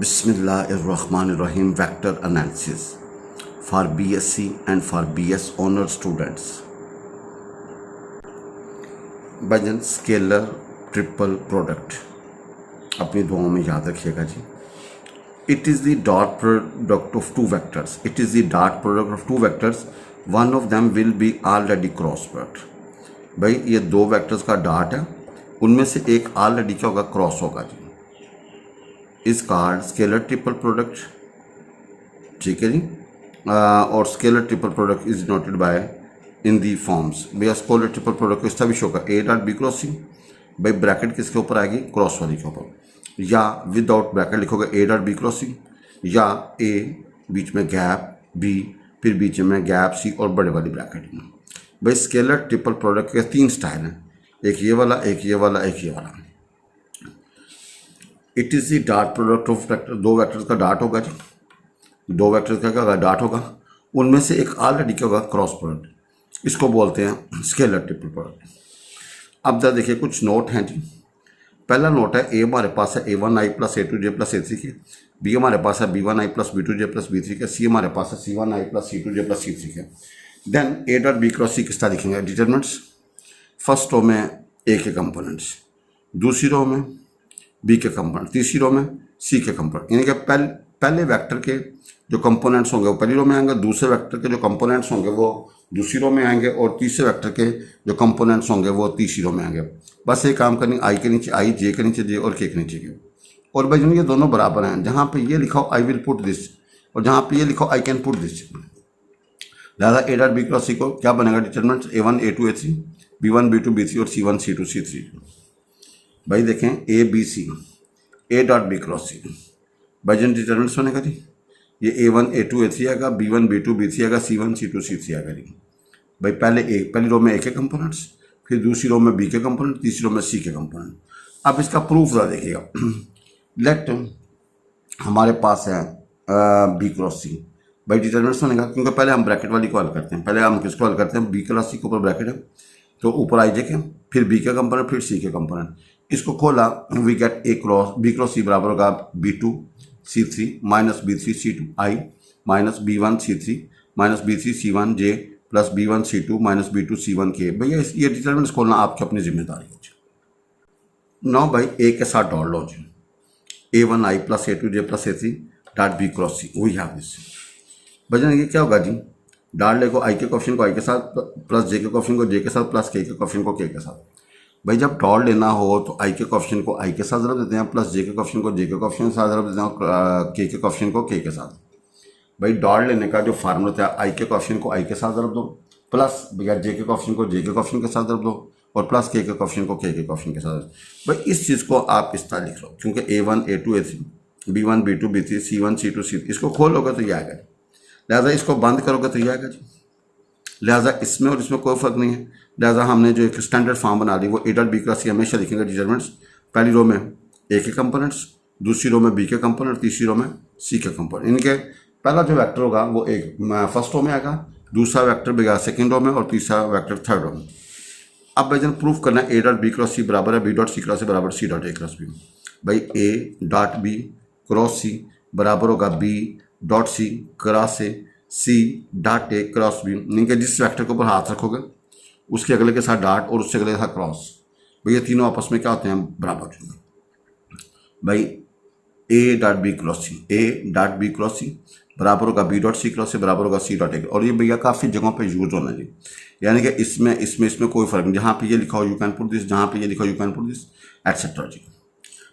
Bismillahirrahmanirrahim. Vector analysis for BSc and for BS honor students. वजन scalar triple product अपनी दुआओं में याद रखिएगा जी. It is the dot product of two vectors. It is the dot product of two vectors. One of them will be already cross product. भाई ये दो vectors का डॉट है, उनमें से एक ऑलरेडी क्या होगा, क्रॉस होगा जी. Is called scalar triple product. ठीक है जी. और scalar triple product is noted by in the forms. भैया स्केलर ट्रिपल प्रोडक्ट को इस तरह भी शो होगा A dot B cross C. भाई ब्रैकेट किसके ऊपर आएगी, क्रॉस वाली के ऊपर, या विदाउट ब्रैकेट लिखोगे ए डॉट बी क्रॉस सी, या ए बीच में गैप बी, फिर बीच में गैप सी और बड़े वाली ब्रैकेट में. भाई स्केलर ट्रिपल प्रोडक्ट के तीन स्टाइल हैं, एक ये वाला, एक ये वाला, एक ये वाला. It is the dot product of vector. दो वेक्टर्स का डॉट होगा जी, दो वेक्टर्स का क्या डॉट होगा, उनमें से एक ऑलरेडी क्या होगा, क्रॉस प्रोडक्ट. इसको बोलते हैं स्केलर ट्रिपल प्रोडक्ट. अब जरा देखिए कुछ नोट हैं जी. पहला नोट है, ए हमारे पास है a1i plus a2j plus a3 के, बी हमारे पास है b1i plus b2j plus b3 के, सी हमारे पास है c1i plus c2j plus c3 K. Then A dot B cross C किस तरह लिखेंगे, डिटरमिनेंट्स. फर्स्ट रो में ए के कंपोनेंट्स, दूसरी रो में बी के कंपोनेंट, तीसरी रो में सी के कंपोनेंट. यानी कि पहले वेक्टर के जो कंपोनेंट्स होंगे वो पहली रो में आएंगे, दूसरे वेक्टर के जो कंपोनेंट्स होंगे वो दूसरी रो में आएंगे, और तीसरे वेक्टर के जो कंपोनेंट्स होंगे वो तीसरी रो में आएंगे. बस ये काम करनी, आई के नीचे आई, जे के नीचे जे, और के नीचे के. और भाई ये दोनों बराबर हैं. जहाँ पे ये लिखो आई विल पुट दिस, और जहाँ पे ये लिखो आई कैन पुट दिस. लिहाजा ए डॉट बी क्रॉस सी को क्या बनेगा, determinant a1 a2 a3, b1 b2 b3 और c1 c2 c3. भाई देखें A B C, A dot B cross C, भाई जिन डिटरमिनेंट्स बनेगा जी, ये a1 a2 a3 आएगा, b1 b2 b3 आएगा, c1 c2 c3 आएगा जी. भाई पहली रो में ए के कंपोनेंट्स, फिर दूसरी रो में बी के कंपोनेंट, तीसरी रो में सी के कंपोनेंट. अब इसका प्रूफ ज़रा देखिएगा. लेट हमारे पास है बी क्रॉस सी. भाई डिटरमिनेंट्स बनेगा, क्योंकि पहले हम ब्रैकेट वाली को हल करते हैं. पहले हम किसको हल करते हैं, बी क्रॉस सी के ऊपर ब्रैकेट है, तो ऊपर आई जे के, फिर बी के कंपोनेंट, फिर सी के कंपोनेंट. इसको खोला, we get A cross B cross C बराबर होगा b2 c3 minus b3 c2 i minus b1 c3 minus b3 c1 j plus b1 c2 minus b2 c1 k. भैया ये डिटरमिनेंट्स खोलना आपकी अपनी जिम्मेदारी है जी. नौ भाई ए के साथ डॉट लो जी, a1i plus a2j plus a3 dot B cross C. We have this. भजन ये क्या होगा जी, डॉट लेको आई के क्वेश्चन को आई के साथ, प्लस जे के क्वेश्चन को जे के साथ, प्लस के क्वेश्चन को के साथ. भाई जब डॉट लेना हो तो आई के क्वेश्चन को आई के साथ ज़रूर देते हैं, प्लस जे के क्वेश्चन को जे के क्वेश्चन के साथ ज़रूर देते हैं, के क्वेश्चन को के साथ. भाई डॉट लेने का जो फार्मूला था, आई के क्वेश्चन को आई के साथ ज़रूर दो, प्लस भैया जे के क्वेश्चन को जे के क्वेश्चन के साथ ज़रूर दो, और प्लस के क्वेश्चन को के क्वेश्चन के साथ. भाई इस चीज़ को आप इस तरह लिख लो, क्योंकि a1 a2 a3 b1 b2 b3 c1 c2 c3, इसको खोलोगे तो ये आएगा. लिहाजा इसको बंद करोगे तो ये आएगा जी. लिहाजा इसमें और इसमें कोई फ़र्क नहीं है. लिहाजा हमने जो एक स्टैंडर्ड फॉर्म बना ली, वो ए डॉट बी क्रॉस सी हमेशा लिखेंगे डिटरमिनेंट्स. पहली रो में ए के कंपोनेंट्स, दूसरी रो में बी के कंपोनेंट, तीसरी रो में सी के कंपोनेंट. इनके पहला जो वेक्टर होगा वो एक फर्स्ट रो में आएगा, दूसरा वेक्टर बेगा सेकेंड रो में, और तीसरा वेक्टर थर्ड रो में. अब भाई प्रूफ करना है, A dot B cross C बराबर है B dot C cross C बराबर C dot A cross B. भाई A dot B cross C बराबर होगा B dot C cross A C dot A cross B. यानी कि जिस वेक्टर के ऊपर हाथ रखोगे उसके अगले के साथ डॉट, और उससे अगले के साथ क्रॉस. भाई ये तीनों आपस में क्या होते हैं, बराबर. भाई A dot B cross C, A dot B cross C बराबर होगा B dot C cross C बराबर होगा सी डॉट ए. और ये भैया काफ़ी जगहों पे यूज होना जी. यानी कि इसमें कोई फर्क नहीं, जहाँ पे ये लिखा हो यू कैन पुट दिस, जहाँ पे ये लिखा हो you can put this, etcetera जी.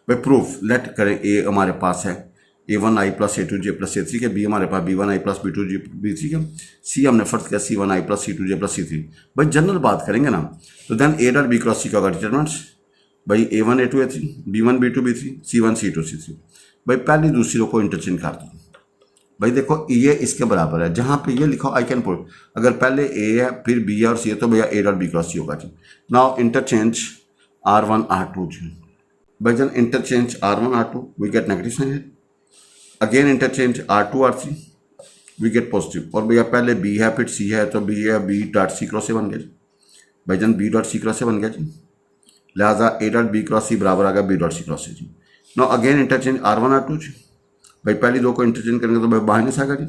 भाई प्रूफ लेट करें, ए हमारे पास है a1i plus a2j plus a3 के, बी हमारे पास b1i प्लस b2j b3 के, सी हमने फर्स्ट किया c1i plus c2j plus c3. भाई जनरल बात करेंगे ना, तो then A dot B cross C का होगा डिटरमिनेंट्स. भाई a1 a2 a3 b1 b2 b3 c1 c2 c3. भाई पहली दूसरी रो को इंटरचेंज कर दो. भाई देखो ये इसके बराबर है, जहाँ पे ये लिखा आई कैन पुट, अगर पहले ए है फिर बी है और सी है, तो भैया A dot B cross C होगा जी. नाउ इंटरचेंज r1 r2 जी. भाई जन interchange r1 r2 we get negative sign है. Again interchange r2 r3 we get positive. और भैया पहले b है फिर c है, तो b है b डॉट सी क्रॉस से बन गया जी. भाई जन b डॉट सी क्रॉस से बन गया जी. लिहाजा A dot B cross C बराबर आ गया बी डॉट सी क्रॉस से जी. Now again interchange r1 r2 जी. भाई पहली दो को इंटरचेंज करेंगे तो भाई माइनस आएगा जी,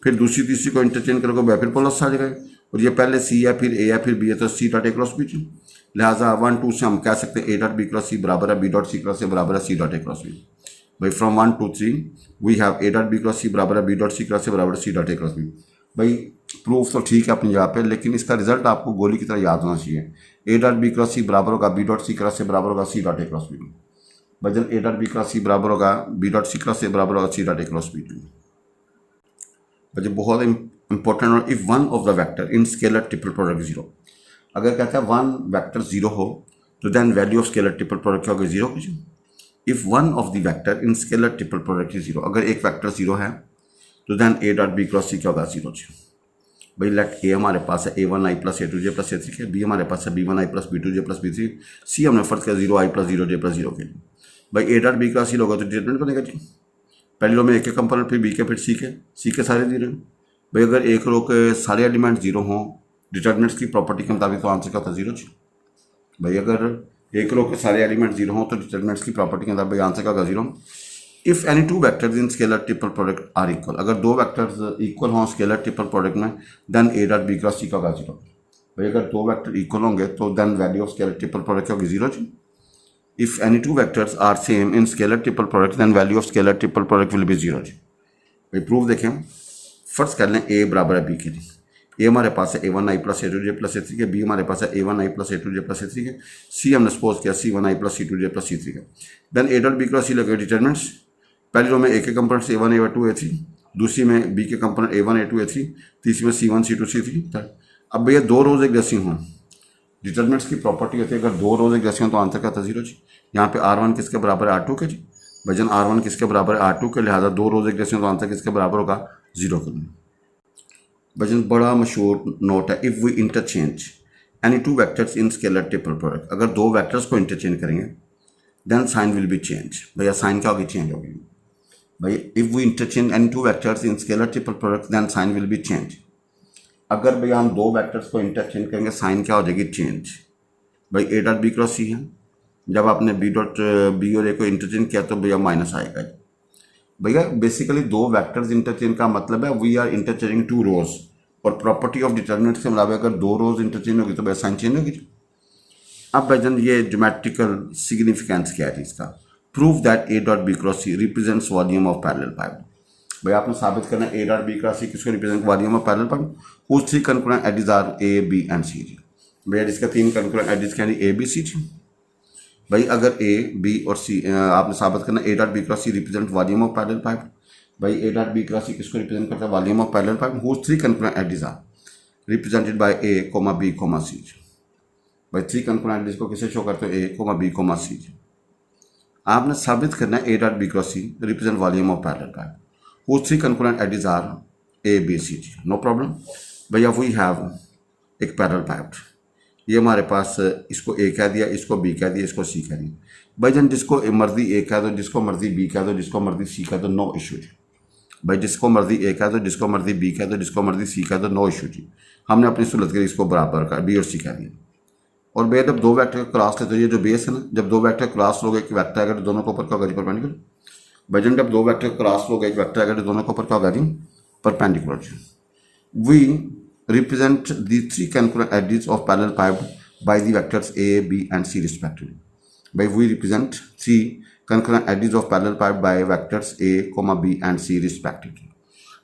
फिर दूसरी तीसरी को इंटरचेंज करोगे भाई फिर प्लस आ जाएगा, और ये पहले सी है फिर ए है फिर बी है तो C dot A cross B. लिहाजा 1 2 से हम कह सकते हैं A dot B cross C बराबर है B dot C cross A बराबर है C dot A cross B. भाई from 1 2 3 we have A dot B cross C बराबर है B dot C cross A बराबर है C dot A cross B. भाई प्रूफ तो ठीक है अपनी जगह पे, लेकिन इसका रिजल्ट आपको गोली की तरह याद होना चाहिए। A dot B cross C बराबर होगा B dot C cross A बराबर होगा C dot A cross B. वजन A dot B cross C बराबर होगा B dot C cross A बराबर होगा C dot A cross B. वजन बहुत इंपॉर्टेंट। और if one of the vector in scalar triple product zero, अगर कहता है वन वेक्टर जीरो हो तो then value of scalar triple product क्या होगा, जीरो होगी। If one of the vector in scalar triple product is zero, अगर एक वेक्टर जीरो है तो then A dot B cross C क्या होगा, जीरो। भाई लेट ए हमारे पास है A one I plus A two J plus A three K, B हमारे पास है B one I plus B two J plus B three, C हमने फर्ज किया zero I plus zero J plus zero के लिए। भाई A dot B cross C होगा तो डिटरमिनेंट बनेगा जी, पहली रो में ए के कंपोनेंट फिर बी के फिर सी के सारे जीरो। भाई अगर एक रो के सारे एलिमेंट जीरो हों डिटरमिनेंट्स की प्रॉपर्टी के मुताबिक तो आंसर क्या होता है, जीरो जी। भाई अगर एक रो के सारे एलिमेंट जीरो हों तो डिटरमिनेंट्स की प्रॉपर्टी के मुताबिक आंसर क्या होगा, zero. If any two vectors in scalar triple product are equal, अगर दो वेक्टर्स इक्वल हों स्केलर ट्रिपल प्रोडक्ट में then A dot B cross C का होगा, जीरो। भाई अगर दो वेक्टर इक्वल होंगे तो then value of scalar triple product क्या होगी, जीरो जी। If any two vectors are same in scalar triple product then value of scalar triple product will be zero जी। भाई प्रूफ देखें, फर्स्ट कर लें ए बराबर है बी के लिए, ए हमारे पास है A one I plus A two J plus A three K, B हमारे पास है A one I plus A two J plus A three K, C हमने सपोज किया C one I plus C two J plus C three K. Then A dot B cross C लगे determinants, पहली row में A के components A one A two A three, दूसरी में B के component A one A two A three, तीसरी में C one C two C three. अब भैया दो रोज एक जैसी हों, डिटरमिनेंट्स की प्रॉपर्टी होती है अगर दो रोज एक जैसी हों तो आंसर क्या था, जीरो जी। यहाँ पे आर वन किसके बराबर है, आर टू के जी। वजन आर वन किसके बराबर है, आर टू के, लिहाजा दो रोज एक जैसी हों तो आंसर किसके बराबर होगा, जीरो के। वजन बड़ा मशहूर नोट है, if we interchange any two vectors in scalar triple product, अगर दो वेक्टर्स को इंटरचेंज करेंगे then sign will be change. भैया साइन क्या होगी, चेंज होगी। भाई if we interchange any two vectors in scalar triple product then sign will be change, अगर भैया हम दो वेक्टर्स को इंटरचेंज करेंगे साइन क्या हो जाएगी, चेंज। भाई ए डॉट बी क्रॉस सी है, जब आपने बी डॉट बी और ए को इंटरचेंज किया तो भैया माइनस आएगा। भैया बेसिकली दो वेक्टर्स इंटरचेंज का मतलब है we are interchanging two rows, और प्रॉपर्टी ऑफ डिटरमिनेंट के मुताबिक अगर दो रोज इंटरचेंज होगी तो भैया साइन चेंज होगी। अब भाईजान ये ज्योमेट्रिकल सिग्निफिकेंस क्या है इसका, prove that A dot B cross C represents volume of parallel pipe. भाई आपने साबित करना है A dot B cross C किसको represent, volume of parallel pipe whose three concurrent edges are A B and C जी। भैया इसका तीन कंकरेंट एडिज क्या है, ए बी सी जी। भाई अगर ए बी और सी आपने साबित करना A dot B cross C represent volume of parallel pipe. भाई A dot B cross C किसको रिप्रेजेंट करता है, volume of parallel pipe whose three concurrent edges are represented by A comma B comma C. भाई three concurrent edges को किसे show करते हो, A comma B comma C. आपने साबित करना है A dot B cross C represent volume of parallel pipe whose three concurrent edges are A B C जी, नो प्रॉब्लम। भैया वी हैव एक पैरेलल पाइप, ये हमारे पास इसको ए कह दिया, इसको बी कह दिया, इसको सी कह दिया। भाईजान जिसको मर्जी ए कह दो, जिसको मर्जी बी कह दो, जिसको मर्जी सी कह दो, नो इशू जी। भाई जिसको मर्जी ए कह दो, जिसको मर्जी बी कह दो, जिसको मर्जी सी कह दो, नो इशू जी। हमने अपनी सहूलत के लिए इसको बराबर का बी और सी कह दिया। और भैया जब दो वेक्टर का क्रॉस लेते हो, ये जो बेस है ना, जब दो वेक्टर क्रॉस लोगे एक वेक्टर आएगा तो दोनों के ऊपर क्या होगा जी, परपेंडिकुलर। भाईजान जब दो वेक्टर क्रॉस लोगे एक वेक्टर आएगा तो दोनों के ऊपर क्या होगा जी, परपेंडिकुलर जी। We represent the three concurrent edges of parallel pipe by the vectors a, b and c respectively. By we represent three concurrent edges of parallel pipe by vectors a, b and c respectively.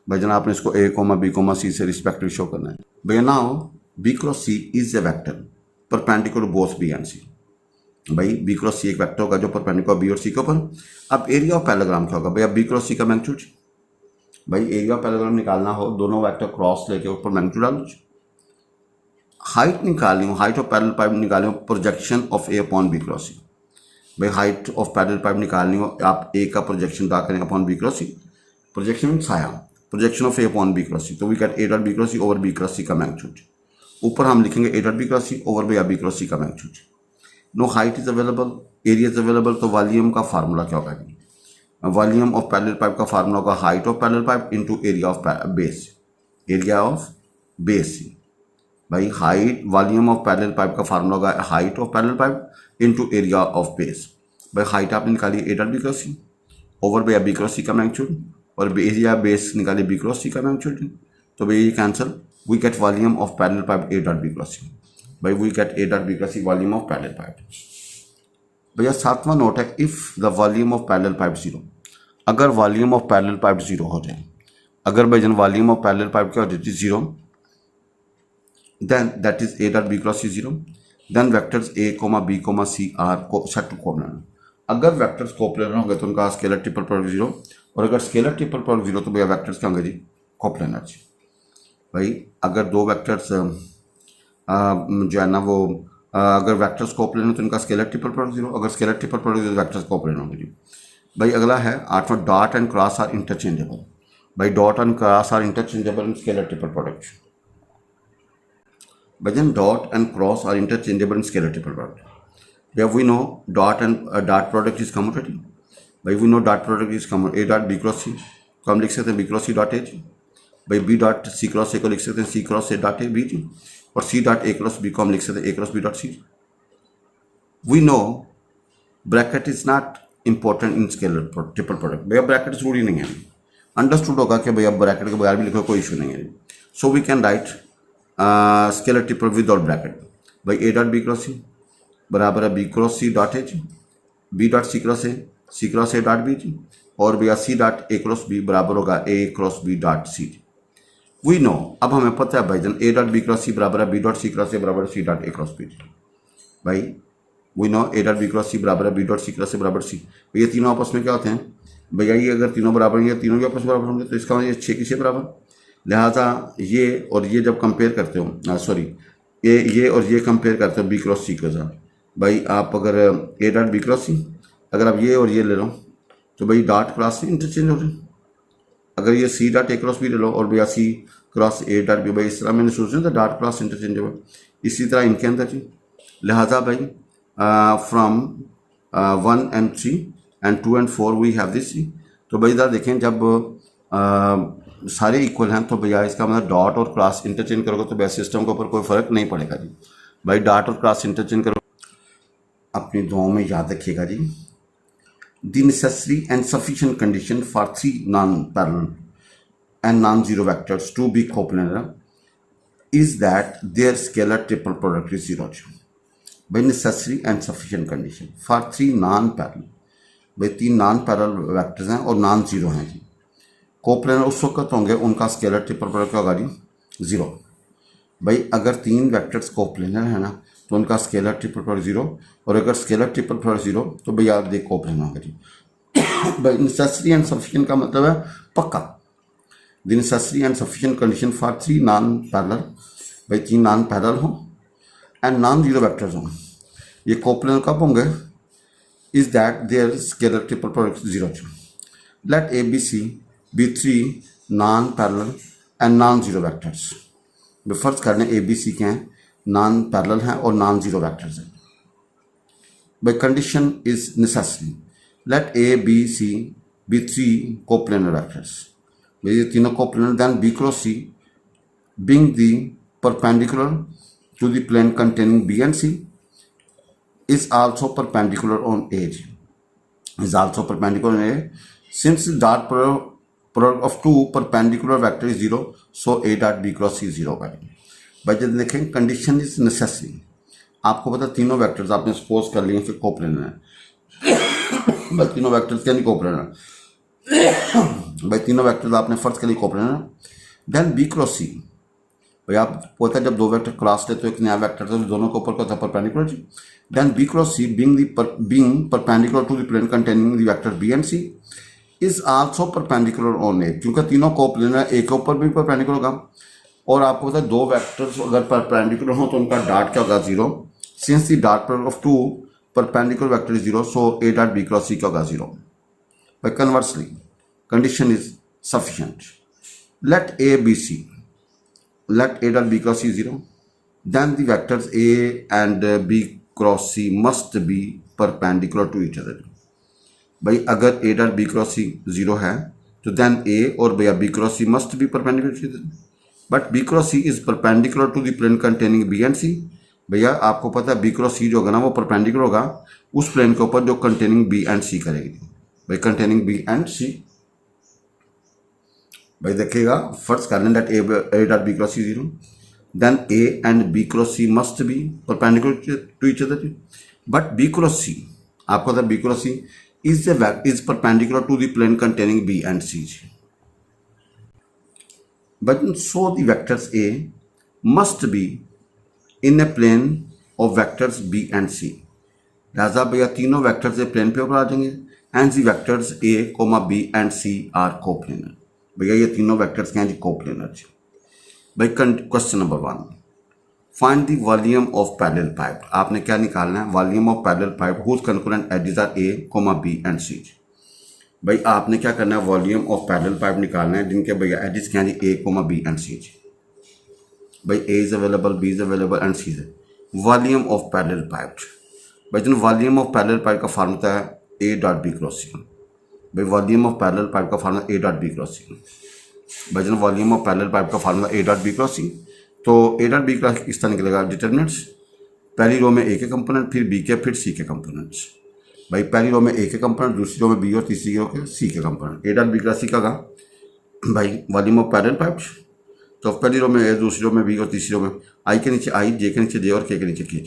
भाईजान आपने इसको a, b, c से respectively show करना है। भैया now b cross c is a vector perpendicular to both b and c. भाई b cross c एक vector होगा जो परपेंडिकुलर b और c के ऊपर। अब एरिया ऑफ पैरेललोग्राम क्या होगा, भैया b cross c का मैग्नीट्यूड। भाई एरिया ऑफ पैरेललोग्राम निकालना हो दोनों वेक्टर क्रॉस लेके ऊपर मैग्नीट्यूड डालो। हाइट निकालनी हो, हाइट ऑफ पैरेलल पाइप निकालनी हो, projection of A upon B cross C. भाई हाइट ऑफ पैरेलल पाइप निकालनी हो, आप ए का प्रोजेक्शन ड्रा करेंगे upon B cross C, projection mean साया, projection of A upon B cross C, तो we get A dot B cross C over B cross C का magnitude. ऊपर हम लिखेंगे A dot B cross C over भैया B cross C का magnitude. No height is available, area is available, तो volume का formula क्या होगा जी, वॉल्यूम ऑफ पैरेलल पाइप का फार्मूला होगा height of parallel pipe into area of base, area of base C. भाई height volume of parallel pipe का formula होगा height of parallel pipe into area of base. भाई height आपने निकाली A dot B cross C over भैया B cross C का magnitude और base या बेस निकाले बी क्रॉस सी का मैग्नीट्यूड, तो भैया ये cancel, we get volume of parallel pipe A dot B cross C. भाई we get A dot B cross C volume of parallel pipe. भैया 7वां नोट है, if the volume of parallel pipe zero, अगर volume of parallel pipe zero हो जाए, अगर भाई जन वॉल्यूम ऑफ पैरेलल पाइप क्या हो जाती है zero, then that is A dot B cross C zero, then vectors A comma B comma C are set to coplanar. अगर वेक्टर्स कोप्लेनर होंगे तो उनका स्केलर ट्रिपल प्रोडक्ट जीरो, और अगर स्केलर ट्रिपल प्रोडक्ट जीरो तो भैया vectors क्या होंगे जी कोप्लेनर जी। भाई अगर दो वेक्टर्स जो है ना वो अगर वेक्टर्स कोप्लेनर तो उनका स्केलर ट्रिपल प्रोडक्ट जीरो, अगर scalar triple product zero vectors coplanar होंगे जी। भाई अगला है 8वां, dot and cross are interchangeable. भाई dot and cross are interchangeable in scalar triple product. भाई dot and cross are interchangeable in scalar triple product. Yeah, we know dot and dot product is commutative. भाई we know dot product is commutative, a dot b cross c को हम लिख सकते हैं b cross c dot a। भाई b dot c cross a को लिख सकते हैं c cross a dot a b, और c dot a cross b को हम लिख सकते हैं a cross b dot c। We know bracket is not important in scalar triple product. भैया ब्रैकेट जरूरी नहीं है, अंडरस्टूड होगा कि भैया ब्रैकेट के बगैर भी लिखो कोई इशू नहीं है। So we can write scalar triple without bracket. भाई a dot b cross c बराबर है B cross C dot H, B dot C cross A dot B जी, और भैया C dot A cross B बराबर होगा A cross B dot C. We know, अब हमें पता है भाईजान A dot B cross C बराबर है B dot C cross A बराबर C dot A cross B. भाई we know A dot B cross C बराबर है B dot C cross A बराबर सी। ये तीनों आपस में क्या होते हैं भैया, ये अगर तीनों बराबर हैं, तीनों भी आपस में बराबर होंगे तो इसका मतलब ये 6 की 6 बराबर। लिहाजा ये और ये जब कंपेयर करते हो, सॉरी ये और ये कंपेयर करते हो बी क्रॉस सी के साथ, भाई आप अगर ए डॉट बी क्रॉस सी, अगर आप ये और ये ले लो तो भाई डॉट क्रॉस से इंटरचेंज हो रहे हैं। अगर ये C dot A cross B ले लो और भैया C cross A dot B, भाई इस तरह मैंने सोचा था डॉट क्रॉस इंटरचेंज हो। इसी तरह इनके अंदर जी, लिहाजा भाई from 1 and 3 and 2 and 4 we have this. तो भाई इधर देखें जब सारे इक्वल हैं तो भैया इसका मतलब डॉट और क्रॉस इंटरचेंज करोगे तो भैया सिस्टम के ऊपर कोई फ़र्क नहीं पड़ेगा जी। भाई डॉट और क्रॉस इंटरचेंज करो, अपनी दुआओं में याद रखिएगा जी। The necessary and sufficient condition for 3 non parallel and non zero vectors to be coplanar is that there scalar triple product is zero. भाई necessary and sufficient condition for 3 non parallel, भाई 3 non parallel vectors हैं और non zero हैं जी। Coplanar उस वक्त होंगे उनका scalar triple product क्या होगा जी जीरो। भाई अगर 3 वेक्टर्स कोप्लेनर है ना तो उनका स्केलर ट्रिपल प्रोडक्ट जीरो, और अगर स्केलर ट्रिपल प्रोडक्ट जीरो तो भैया आप देख कोप्लेनर होगा जी। भाई नेसेसरी एंड सफिशिएंट का मतलब है पक्का। The necessary and sufficient condition for 3 non parallel, भाई 3 नॉन पैरेलल हों एंड नॉन जीरो वेक्टर्स हों, ये कोप्लेनर कब होंगे, is that there scalar triple product zero. Let A B C be 3 non parallel and non zero vectors. फर्ज कर लें ए B सी के हैं, नॉन पैरेलल हैं और नॉन जीरो वेक्टर्स हैं। By condition is necessary let A B C be 3 coplanar vectors. भाई ये तीनों coplanar, then B cross C being the perpendicular to the plane containing B and C is also perpendicular on A. Is also perpendicular on A. Since the dot product of two perpendicular vector is 0, so A dot B cross C is 0 करेंगे। भाई जब देखें condition is necessary, आपको पता तीनों vectors आपने suppose कर लिए फिर कोप्लेनर है। भाई तीनों वेक्टर्स क्या नहीं कोप्लेनर, भाई तीनों वेक्टर्स आपने फर्ज कर लिए coplanar. Then B cross C, भाई आप पता है जब दो वेक्टर क्रॉस लेते हो एक नया वेक्टर तो दोनों के ऊपर का परपेंडिकुलर जी। Then B cross C being perpendicular to the plane containing the vector B and C is also perpendicular on A, क्योंकि तीनों कोप्लेनर ए के ऊपर भी परपेंडिकुलर होगा। और आपको पता है दो वेक्टर्स अगर परपेंडिकुलर हो तो उनका डॉट क्या होगा zero. Since the dot product of two perpendicular vector is zero, so A dot B cross C क्या होगा zero. By conversely condition is sufficient let A B C, let A dot B cross C is 0, then the vectors A and B cross C must be perpendicular to each other. भाई अगर A dot B cross C 0 है तो then A और भैया B cross C must be perpendicular to each other. But B cross C is perpendicular to the plane containing B and C. भैया आपको पता है B cross C जो होगा ना वो perpendicular होगा उस प्लेन के ऊपर जो containing B and C करेगी। भाई कंटेनिंग बी एंड सी। भाई देखिएगा फर्स्ट कर लें that A dot B cross C zero, then A and B cross C must be perpendicular to each other, but B cross C आपको अगर B cross C is perpendicular to the plane containing B and C. But so the vectors A must be in a plane of vectors B and C। लिहाजा भैया तीनों vectors A plane पे ऊपर आ जाएंगे and the vectors A comma B and C are coplanar. भैया ये तीनों वेक्टर्स क्या हैं जी, कोप्लेनर जी। भाई question number 1, find the volume of parallel pipe. आपने क्या निकालना है, volume of parallel pipe whose concurrent edges are A comma B and C. भाई आपने क्या करना है, वॉल्यूम ऑफ पैरेलल पाइप निकालना है जिनके भैया एडिस क्या है जी, A comma B and C. भाई A is available, B is available and C is. Volume of parallel pipe, भाई जो वॉल्यूम ऑफ पैरेलल पाइप का फार्मूला है A dot B cross C. भाई वॉल्यूम ऑफ पैरेलल पाइप का formula A dot B cross C. भाई जो volume of parallel pipe का formula A dot B cross C, तो ए डॉट बी क्रॉस इस तरह निकलेगा, डिटरमिनेंट्स पहली रो में ए के कंपोनेंट, फिर बी के, फिर सी के कंपोनेंट्स। भाई पहली रो में ए के कंपोनेंट, दूसरी रो में बी और तीसरी रो के सी के component. A dot B cross C का भाई वॉल्यूम ऑफ पैरेलल पाइप, तो पहली रो में ए, दूसरी रो में बी और तीसरी रो में आई के नीचे आई, जे के नीचे जे और के नीचे के।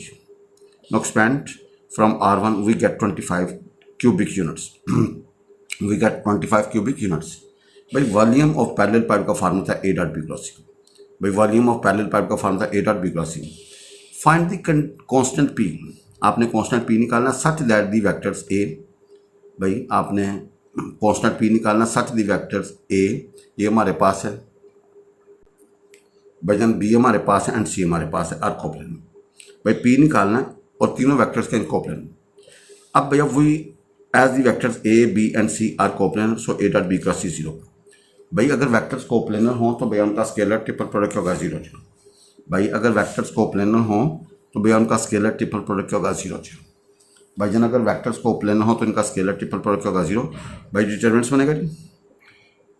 Now expand from R1 we get 25 cubic units. We get 25 cubic units. भाई वॉल्यूम ऑफ पैरेलल पाइप का फार्मूला था A dot B cross C. भाई वॉल्यूम ऑफ पैरेलल पाइप का formula A dot B cross C. Find the constant P. आपने constant P निकालना such that the vectors ए। भाई आपने constant P निकालना सच दी vectors ए, ये हमारे पास है, भाई जन बी हमारे पास है एंड सी हमारे पास है, आर कोप्लेनर। भाई पी निकालना है और तीनों वेक्टर्स के कोप्लेनर। अब भैया we as the vectors A B and C are coplanar, so A dot B cross C zero. भाई अगर वेक्टर्स कोप्लेनर हों तो भैया उनका स्केलर ट्रिपल प्रोडक्ट होगा जीरो जीरो। भाई अगर वेक्टर्स कोप्लेनर हों तो भैया उनका स्केलर ट्रिपल प्रोडक्ट होगा जीरो जीरो। भाई जन अगर वेक्टर्स कोप्लेनर हो तो इनका स्केलर ट्रिपल प्रोडक्ट होगा जीरो। भाई डिटरमिनेंट्स बनेगा जी,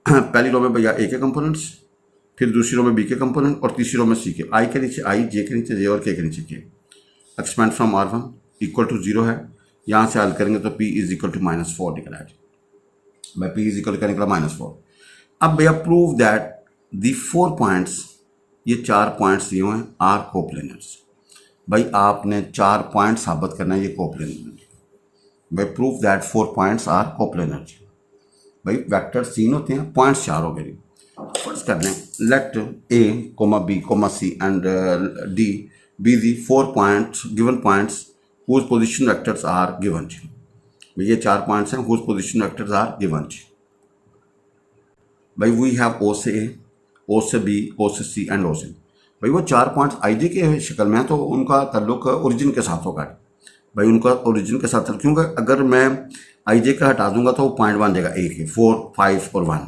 पहली रो में भैया ए के कंपोनेंट्स, फिर दूसरी रो में बी के कंपोनेंट और तीसरी रो में सी के। आई के नीचे आई, जे के नीचे जे और के नीचे के। Expand from R1 equal to zero है, यहाँ से हल करेंगे तो P इज इक्वल टू -4 निकला है। भाई P इज इक्वल क्या निकला, -4। अब भैया प्रूव दैट दी 4 पॉइंट्स, ये 4 पॉइंट्स दिए हुए हैं, आर कोप्लेनर्स। भाई आपने 4 पॉइंट साबित करना है ये कोप्लेनर। भाई proof that 4 points are coplanar. भाई वेक्टर्स 3 होते हैं, पॉइंट्स 4 हो गए। फर्स्ट कर लें, let A comma B comma C and D be the 4 points given points whose position vectors are given. भाई ये 4 पॉइंट्स हैं whose position vectors are given. भाई वी हैव ओ से ए, ओ से बी, ओ से सी एंड ओ से। भाई वो 4 पॉइंट्स आई जे के शक्ल में है तो उनका ताल्लुक ओरिजिन के साथ होगा। भाई उनका ओरिजिन के साथ, क्योंकि अगर मैं आई जे का हटा दूंगा तो वो पॉइंट बन जाएगा ए के, 4, 5 और 1,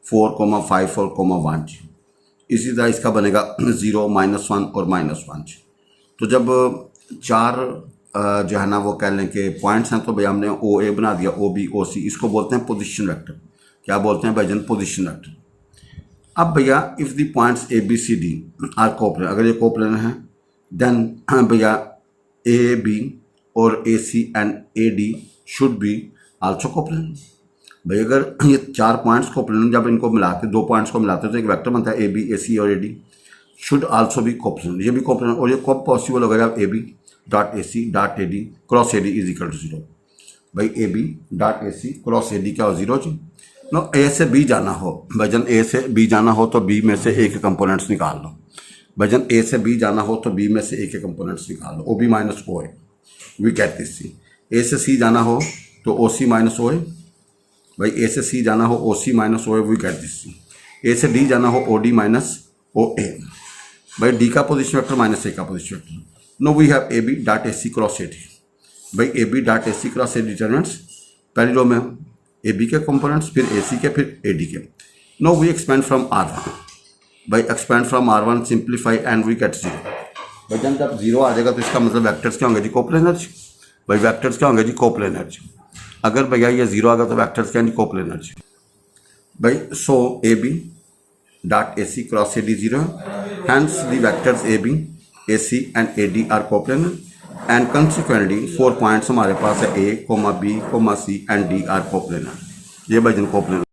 4,5 और 1। इसी तरह इसका बनेगा 0, -1 और -1। तो जब 4 जो है ना वो कह लें कि पॉइंट्स हैं तो भाई हमने ओ ए बना दिया, ओ बी, ओ सी। इसको बोलते हैं पोजिशन वेक्टर। क्या बोलते हैं भाई जन, पोजिशन वेक्टर। अब भैया if the points A B C D are coplanar, अगर ये कोप्लेनर हैं देन भैया ए बी और A C and A D should be also coplanar. भाई अगर ये 4 पॉइंट्स कोप्लेनर, जब इनको मिलाते 2 पॉइंट्स को मिलाते हैं तो एक वेक्टर बनता है ए बी, ए सी और A D should also be coplanar. ये भी कोप्लेनर। और ये कब पॉसिबल होगा जब A B dot A C dot A D cross A D is equal to 0। भाई A B dot A C cross A D क्या हो, 0 जी। नो ए से बी जाना हो, भजन ए से बी जाना हो तो बी में से ए के कंपोनेंट्स निकाल लो। भजन ए से बी जाना हो तो बी में से ए के कंपोनेंट्स निकाल लो। ओ बी माइनस ओ है, वी गेट दिस सी। ए से सी जाना हो तो ओ सी माइनस ओ है। भाई ए से सी जाना हो ओ सी माइनस ओ है, वी गेट दिस सी। ए से डी जाना हो ओ डी माइनस ओ ए। भाई डी का पोजिशन वेक्टर माइनस ए का position vector. No we have A B dot A C cross A D. भाई A B dot A C cross A D determinants, पहली row में A B के components, फिर ए C के, फिर A D के। No we expand from R1। भाई expand from R1 simplify and we get 0। भाई जब 0 आ जाएगा तो इसका मतलब वेक्टर्स क्या होंगे जी, कोप्लेनर। भाई वेक्टर्स क्या होंगे जी, कोप्लेनर। अगर भैया ये 0 आ गया तो वेक्टर्स क्या जी, कोप्लेनर। भाई so A B dot A C cross A D 0, hence the vectors A B, A C and A D are coplanar and consequently 4 points हमारे पास है, A comma B comma C and D are coplanar. ये वजन coplanar